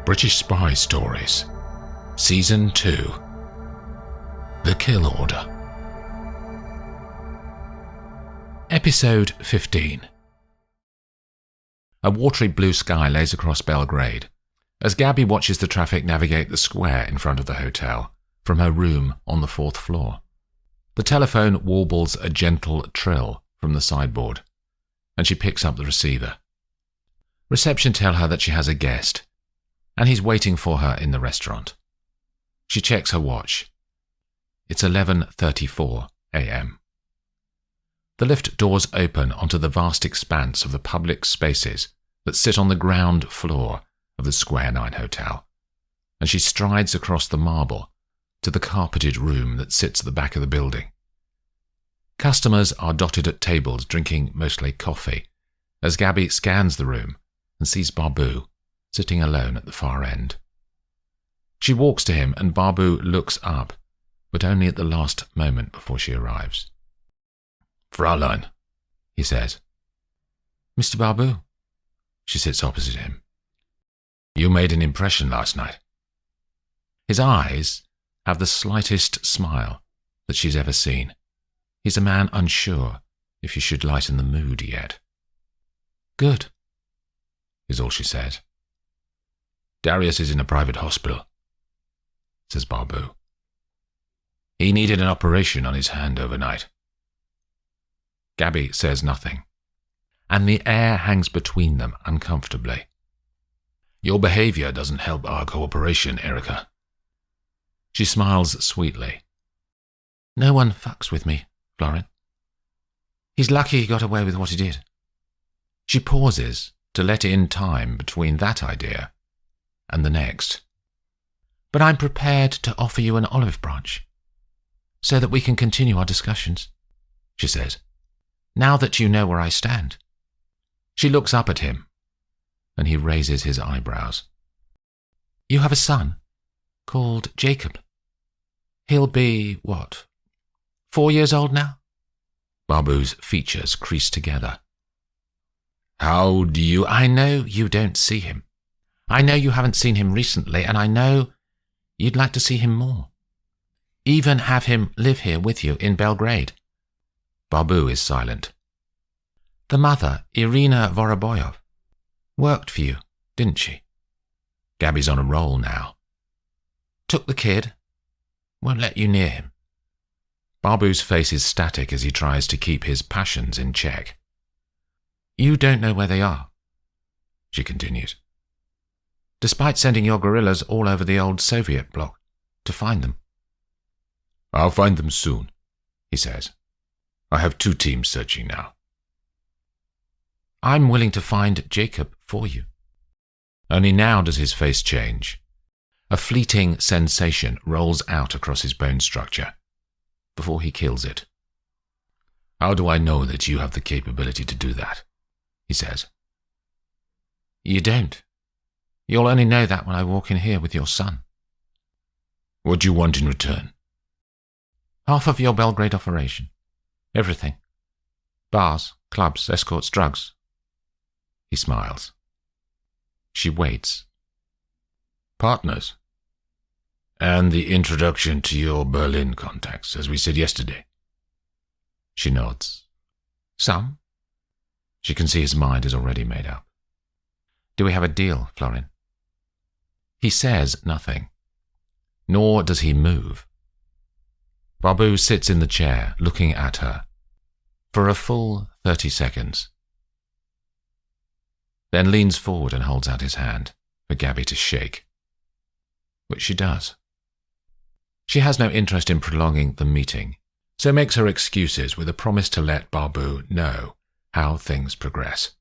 British Spy Stories, Season 2, The Kill Order. Episode 15. A watery blue sky lays across Belgrade as Gabby watches the traffic navigate the square in front of the hotel from her room on the 4th floor. The telephone warbles a gentle trill from the sideboard, and she picks up the receiver. Reception tell her that she has a guest, and he's waiting for her in the restaurant. She checks her watch. It's 11:34 a.m. The lift doors open onto the vast expanse of the public spaces that sit on the ground floor of the Square 9 Hotel, and she strides across the marble to the carpeted room that sits at the back of the building. Customers are dotted at tables drinking mostly coffee as Gabby scans the room and sees Barbu sitting alone at the far end. She walks to him and Barbu looks up, but only at the last moment before she arrives. "Fraulein," he says. "Mr. Barbu." She sits opposite him. "You made an impression last night." His eyes have the slightest smile that she's ever seen. He's a man unsure if he should lighten the mood yet. "Good," is all she says. "Darius is in a private hospital," says Barbu. "He needed an operation on his hand overnight." Gabby says nothing, and the air hangs between them uncomfortably. "Your behavior doesn't help our cooperation, Erica." She smiles sweetly. "No one fucks with me, Florin. He's lucky he got away with what he did." She pauses to let in time between that idea and the next. "But I'm prepared to offer you an olive branch so that we can continue our discussions," she says, "now that you know where I stand." She looks up at him, and he raises his eyebrows. "You have a son called Jacob. He'll be, 4 years old now?" Barbu's features crease together. "How do you—" "I know you don't see him. I know you haven't seen him recently, and I know you'd like to see him more. Even have him live here with you in Belgrade." Barbu is silent. "The mother, Irina Voroboyov, worked for you, didn't she?" Gabby's on a roll now. "Took the kid, won't let you near him." Barbu's face is static as he tries to keep his passions in check. "You don't know where they are," she continues, "despite sending your guerrillas all over the old Soviet bloc to find them." "I'll find them soon," he says. "I have 2 teams searching now." "I'm willing to find Jacob for you." Only now does his face change. A fleeting sensation rolls out across his bone structure before he kills it. "How do I know that you have the capability to do that?" he says. "You don't. You'll only know that when I walk in here with your son." "What do you want in return?" "Half of your Belgrade operation. Everything. Bars, clubs, escorts, drugs." He smiles. She waits. "Partners? And the introduction to your Berlin contacts, as we said yesterday?" She nods. "Some." She can see his mind is already made up. "Do we have a deal, Florin?" He says nothing, nor does he move. Barbu sits in the chair, looking at her, for a full 30 seconds, then leans forward and holds out his hand for Gabby to shake, which she does. She has no interest in prolonging the meeting, so makes her excuses with a promise to let Barbu know how things progress.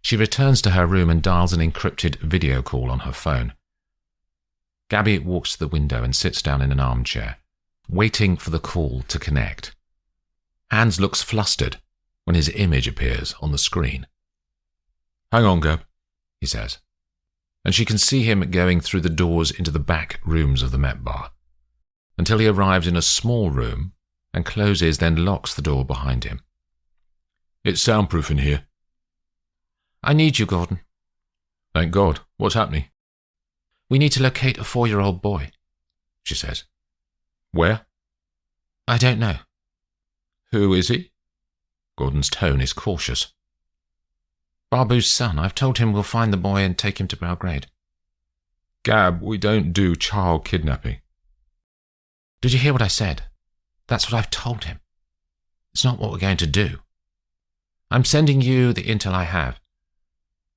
She returns to her room and dials an encrypted video call on her phone. Gabby walks to the window and sits down in an armchair, waiting for the call to connect. Hans looks flustered when his image appears on the screen. "Hang on, Gab," he says, and she can see him going through the doors into the back rooms of the Met Bar, until he arrives in a small room and closes, then locks the door behind him. "It's soundproof in here." "I need you, Gordon." "Thank God. What's happening?" We need to locate a 4-year-old boy, she says. Where? I don't know. Who is he? Gordon's tone is cautious. Barbu's son. I've told him we'll find the boy and take him to Belgrade. Gab, we don't do child kidnapping. Did you hear what I said? That's what I've told him. It's not what we're going to do. I'm sending you the intel I have.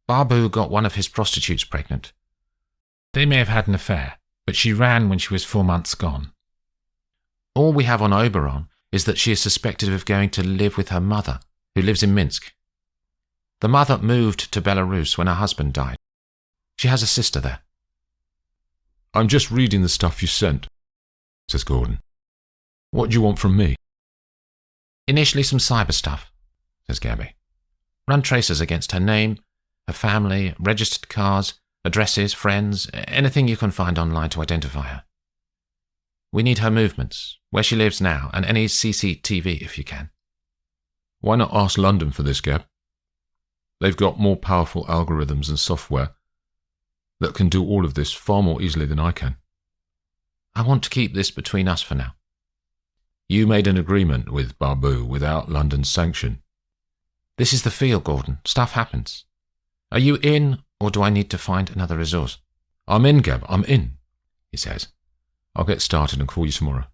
Barbu got one of his prostitutes pregnant. They may have had an affair, but she ran when she was 4 months gone. All we have on Oberon is that she is suspected of going to live with her mother, who lives in Minsk. The mother moved to Belarus when her husband died. She has a sister there. I'm just reading the stuff you sent, says Gordon. What do you want from me? Initially some cyber stuff, says Gabby. Run tracers against her name, her family, registered cars, addresses, friends, anything you can find online to identify her. We need her movements, where she lives now, and any CCTV if you can. Why not ask London for this, Gab? They've got more powerful algorithms and software that can do all of this far more easily than I can. I want to keep this between us for now. You made an agreement with Barbu without London's sanction. This is the field, Gordon. Stuff happens. Are you in, or do I need to find another resource? I'm in, Gab. I'm in, he says. I'll get started and call you tomorrow.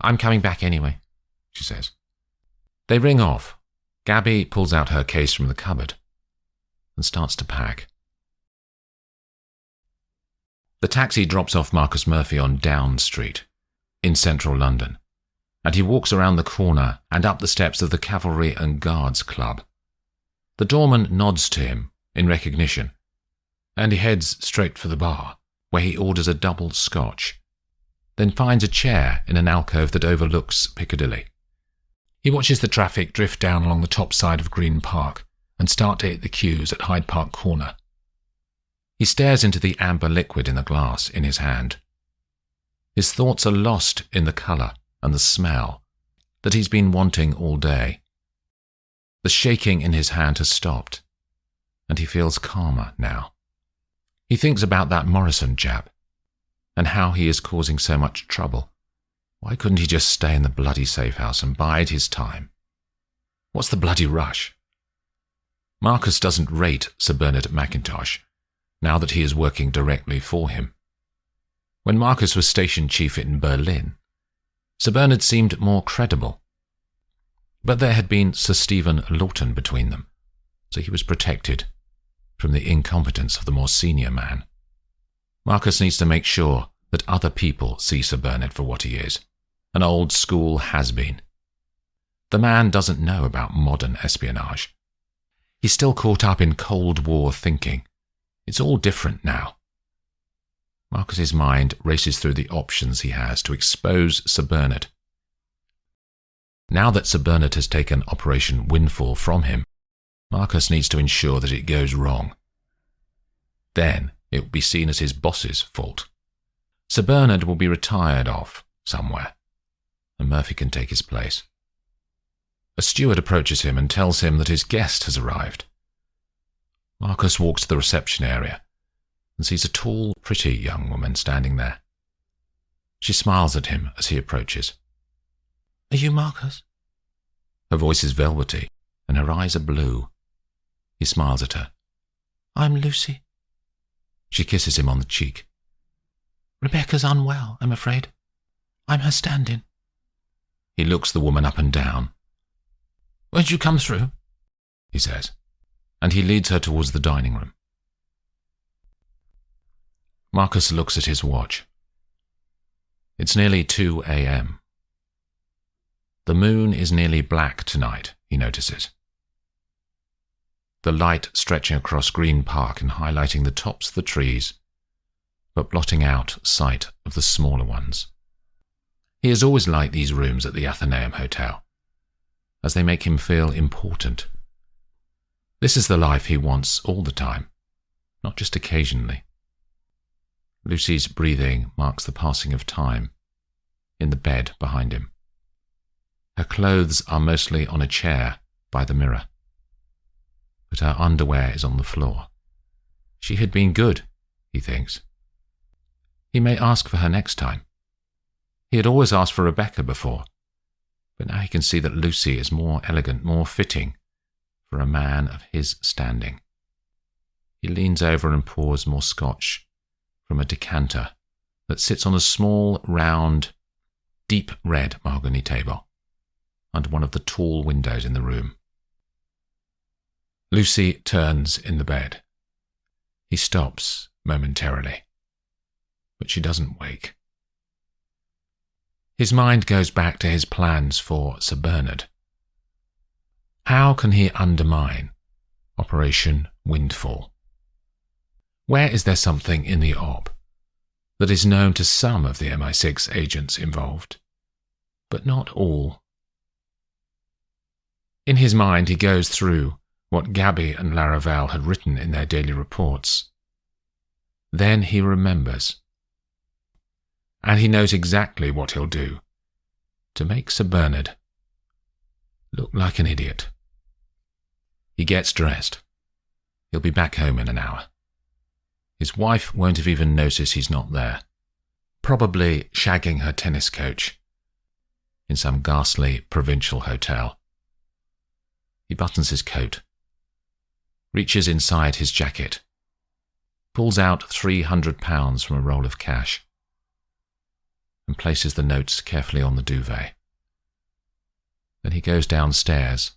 I'm coming back anyway, she says. They ring off. Gabby pulls out her case from the cupboard and starts to pack. The taxi drops off Marcus Murphy on Down Street in central London, and he walks around the corner and up the steps of the Cavalry and Guards Club. The doorman nods to him in recognition, and he heads straight for the bar, where he orders a double scotch, then finds a chair in an alcove that overlooks Piccadilly. He watches the traffic drift down along the top side of Green Park and start to hit the queues at Hyde Park Corner. He stares into the amber liquid in the glass in his hand. His thoughts are lost in the colour and the smell that he's been wanting all day. The shaking in his hand has stopped, and he feels calmer now. He thinks about that Morrison jab, and how he is causing so much trouble. Why couldn't he just stay in the bloody safe house and bide his time? What's the bloody rush? Marcus doesn't rate Sir Bernard Mackintosh, now that he is working directly for him. When Marcus was station chief in Berlin, Sir Bernard seemed more credible. But there had been Sir Stephen Lawton between them, so he was protected from the incompetence of the more senior man. Marcus needs to make sure that other people see Sir Bernard for what he is, an old-school has-been. The man doesn't know about modern espionage. He's still caught up in Cold War thinking. It's all different now. Marcus's mind races through the options he has to expose Sir Bernard. Now that Sir Bernard has taken Operation Windfall from him, Marcus needs to ensure that it goes wrong. Then it will be seen as his boss's fault. Sir Bernard will be retired off somewhere, and Murphy can take his place. A steward approaches him and tells him that his guest has arrived. Marcus walks to the reception area and sees a tall, pretty young woman standing there. She smiles at him as he approaches. Are you Marcus? Her voice is velvety, and her eyes are blue. He smiles at her. I'm Lucy. She kisses him on the cheek. Rebecca's unwell, I'm afraid. I'm her stand-in. He looks the woman up and down. Won't you come through? He says, and he leads her towards the dining room. Marcus looks at his watch. It's nearly 2 a.m. The moon is nearly black tonight, he notices. The light stretching across Green Park and highlighting the tops of the trees, but blotting out sight of the smaller ones. He has always liked these rooms at the Athenaeum Hotel, as they make him feel important. This is the life he wants all the time, not just occasionally. Lucy's breathing marks the passing of time in the bed behind him. Her clothes are mostly on a chair by the mirror, but her underwear is on the floor. She had been good, he thinks, He may ask for her next time. He had always asked for Rebecca before, but now he can see that Lucy is more elegant, more fitting for a man of his standing. He leans over and pours more scotch from a decanter that sits on a small, round, deep red mahogany table under one of the tall windows in the room. Lucy turns in the bed. He stops momentarily, but she doesn't wake. His mind goes back to his plans for Sir Bernard. How can he undermine Operation Windfall? Where is there something in the op that is known to some of the MI6 agents involved, but not all? In his mind, he goes through what Gabby and Laravel had written in their daily reports. Then he remembers. And he knows exactly what he'll do to make Sir Bernard look like an idiot. He gets dressed. He'll be back home in an hour. His wife won't have even noticed he's not there, probably shagging her tennis coach in some ghastly provincial hotel. He buttons his coat, reaches inside his jacket, pulls out £300 from a roll of cash, and places the notes carefully on the duvet. Then he goes downstairs,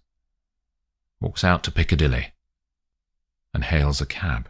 walks out to Piccadilly, and hails a cab.